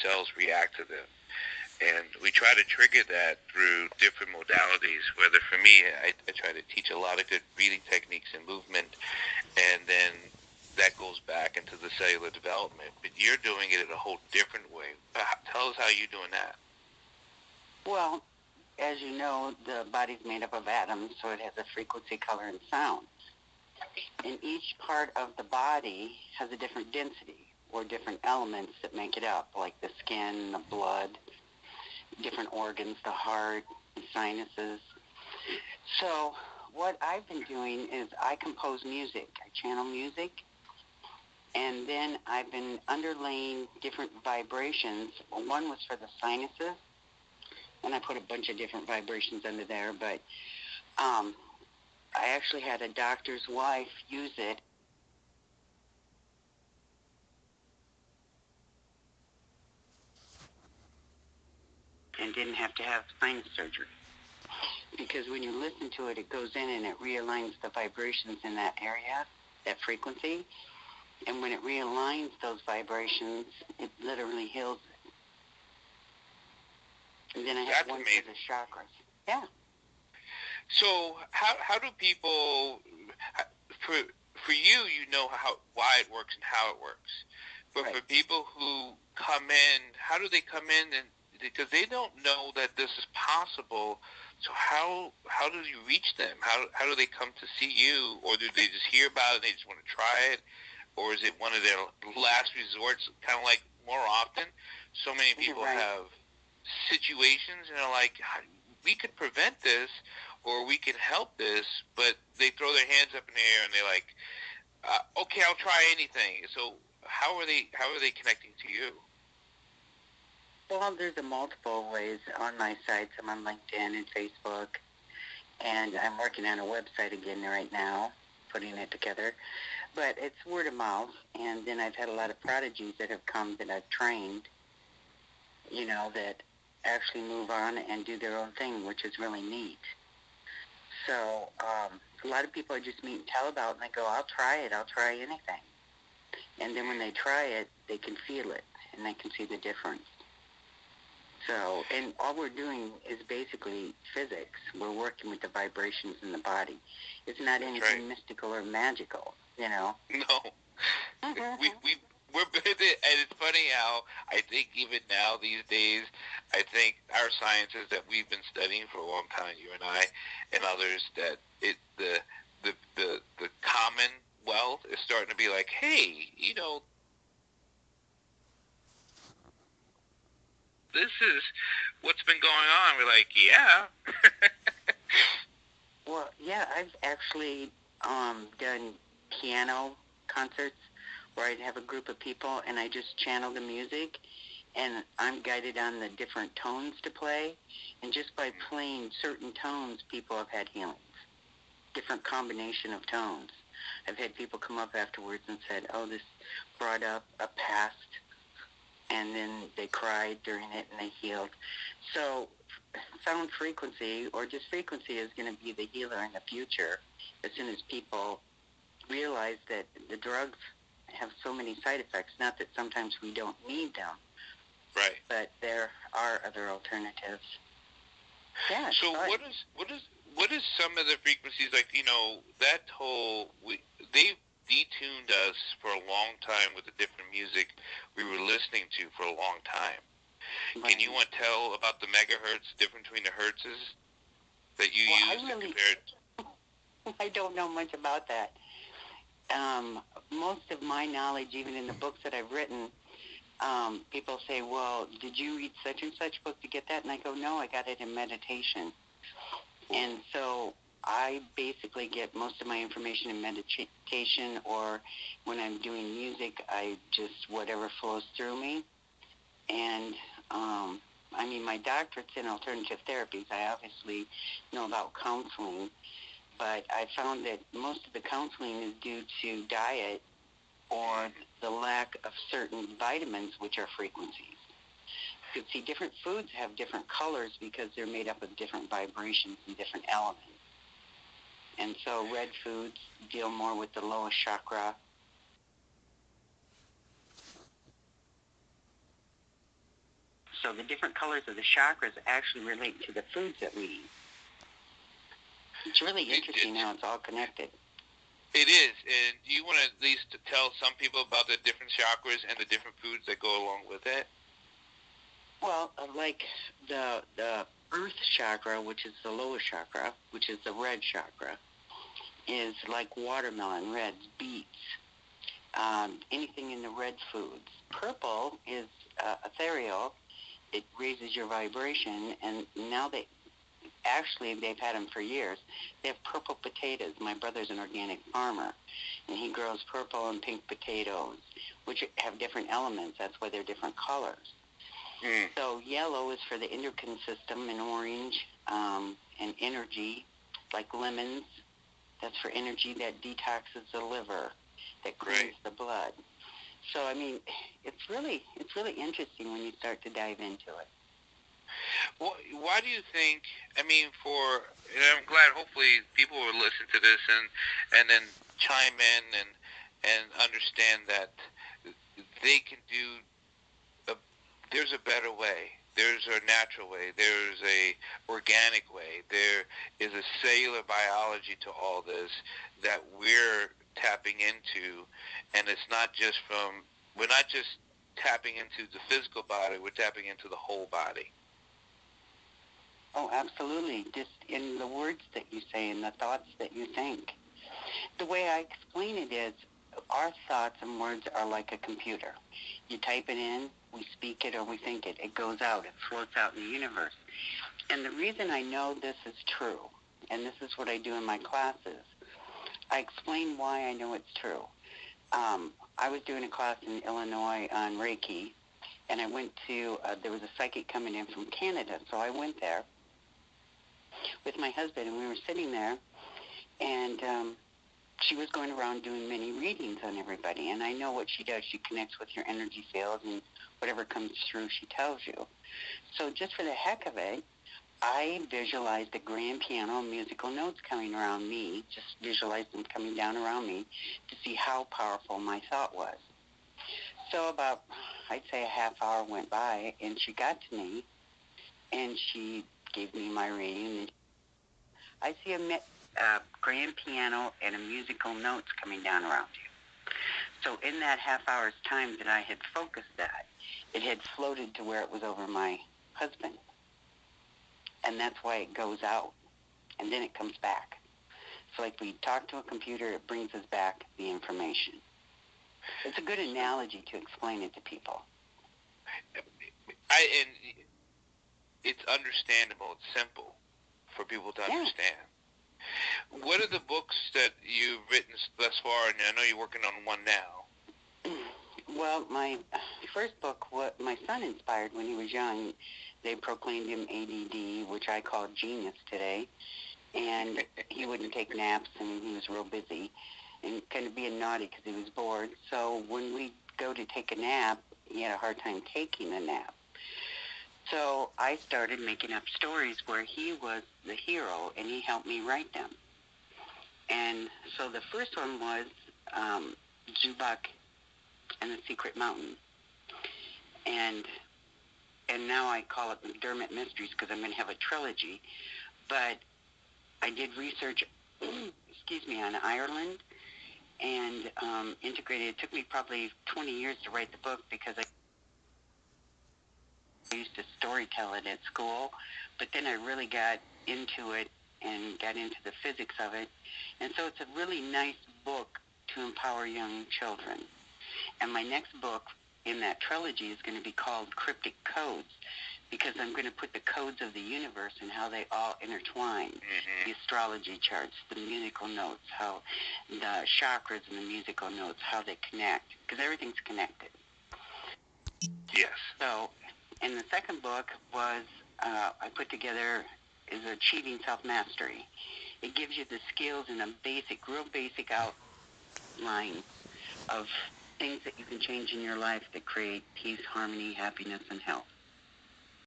cells react to them. And we try to trigger that through different modalities, whether for me, I try to teach a lot of good breathing techniques and movement, and then that goes back into the cellular development. But you're doing it in a whole different way. Tell us how you're doing that. Well, as you know, the body's made up of atoms, so it has a frequency, color, and sound. And each part of the body has a different density or different elements that make it up, like the skin, the blood, different organs, the heart, the sinuses. So what I've been doing is I compose music. I channel music, and then I've been underlaying different vibrations. Well, one was for the sinuses, and I put a bunch of different vibrations under there, but I actually had a doctor's wife use it. And didn't have to have sinus surgery. Because when you listen to it, it goes in and it realigns the vibrations in that area, that frequency. And when it realigns those vibrations, it literally heals it. And then I have one for the chakras. Yeah. So how do people, for you, you know why it works and how it works. But right. For people who come in, how do they come in? And because they don't know that this is possible, so how do you reach them? How do they come to see you? Or do they just hear about it and they just want to try it? Or is it one of their last resorts? Kind of like more often, so many people right. have situations and they're like, we could prevent this or we can help this, but they throw their hands up in the air and they're like, okay, I'll try anything. So how are they connecting to you? Well, there's multiple ways on my sites. I'm on LinkedIn and Facebook, and I'm working on a website again right now, putting it together. But it's word of mouth, and then I've had a lot of prodigies that have come that I've trained, that actually move on and do their own thing, which is really neat. So a lot of people I just meet and tell about, and they go, I'll try it, I'll try anything. And then when they try it, they can feel it, and they can see the difference. So, and all we're doing is basically physics. We're working with the vibrations in the body. It's not anything mystical or magical, No. We're busy, and it's funny how I think even now these days, I think our sciences that we've been studying for a long time, you and I and others, that the commonwealth is starting to be like, hey, this is what's been going on. We're like, yeah. Well, yeah, I've actually done piano concerts where I'd have a group of people and I just channel the music, and I'm guided on the different tones to play, and just by playing certain tones, people have had healings, different combination of tones. I've had people come up afterwards and said, oh, this brought up a past, and then they cried during it and they healed. So sound frequency, or just frequency, is going to be the healer in the future as soon as people realize that the drugs have so many side effects. Not that sometimes we don't need them, right? But there are other alternatives. Yeah. So what is some of the frequencies, like, that whole they've detuned us for a long time with the different music we were listening to for a long time. Right. Can you want to tell about the megahertz, difference between the hertzes that you use to compare? I don't know much about that. Most of my knowledge, even in the books that I've written, people say, well, did you read such and such book to get that? And I go, no, I got it in meditation. And so I basically get most of my information in meditation, or when I'm doing music, I just, whatever flows through me. And, my doctorate's in alternative therapies. I obviously know about counseling, but I found that most of the counseling is due to diet or the lack of certain vitamins, which are frequencies. You can see different foods have different colors because they're made up of different vibrations and different elements. And so red foods deal more with the lowest chakra. So the different colors of the chakras actually relate to the foods that we eat. It's really interesting how it's all connected. It is. And do you want to at least tell some people about the different chakras and the different foods that go along with it? Well, like the earth chakra, which is the lowest chakra, which is the red chakra, is like watermelon, reds, beets, anything in the red foods. Purple is ethereal. It raises your vibration, and now they've had them for years. They have purple potatoes. My brother's an organic farmer, and he grows purple and pink potatoes, which have different elements. That's why they're different colors. So yellow is for the endocrine system, and orange and energy, like lemons. That's for energy that detoxes the liver, that cleans the blood. So, I mean, it's really interesting when you start to dive into it. Well, why do you think, and I'm glad hopefully people will listen to this and then chime in and understand that they can there's a better way. There's a natural way. There's a organic way. There is a cellular biology to all this that we're tapping into, and it's not just we're not just tapping into the physical body, we're tapping into the whole body. Oh, absolutely. Just in the words that you say and the thoughts that you think. The way I explain it is our thoughts and words are like a computer. You type it in, we speak it or we think it. It goes out. It floats out in the universe. And the reason I know this is true, and this is what I do in my classes, I explain why I know it's true. I was doing a class in Illinois on Reiki, and I went to, there was a psychic coming in from Canada, so I went there with my husband, and we were sitting there, and she was going around doing many readings on everybody, and I know what she does. She connects with your energy field, and whatever comes through, she tells you. So just for the heck of it, I visualized a grand piano, musical notes coming around me, just visualized them coming down around me to see how powerful my thought was. So about, I'd say a half hour went by, and she got to me, and she gave me my reading. I see a grand piano and a musical notes coming down around you. So in that half hour's time that I had focused that, it had floated to where it was over my husband. And that's why it goes out, and then it comes back. So like we talk to a computer, it brings us back the information. It's a good analogy to explain it to people. And it's understandable. It's simple for people to understand. What are the books that you've written thus far? And I know you're working on one now. Well, my first book, what my son inspired when he was young, they proclaimed him ADD, which I call genius today. And he wouldn't take naps, and he was real busy and kind of being naughty because he was bored. So when we go to take a nap, he had a hard time taking a nap. So I started making up stories where he was the hero, and he helped me write them. And so the first one was Zubak and the Secret Mountain. And now I call it McDermott Mysteries because I'm going to have a trilogy. But I did research, on Ireland and integrated. It took me probably 20 years to write the book because I used to storytell it at school, but then I really got into it and got into the physics of it. And so it's a really nice book to empower young children. And my next book in that trilogy is going to be called Cryptic Codes, because I'm going to put the codes of the universe and how they all intertwine. The astrology charts, the musical notes, how the chakras and the musical notes, how they connect, because everything's connected. Yes. So, and the second book was, I put together, is Achieving Self-Mastery. It gives you the skills in a real basic outline of things that you can change in your life that create peace, harmony, happiness, and health.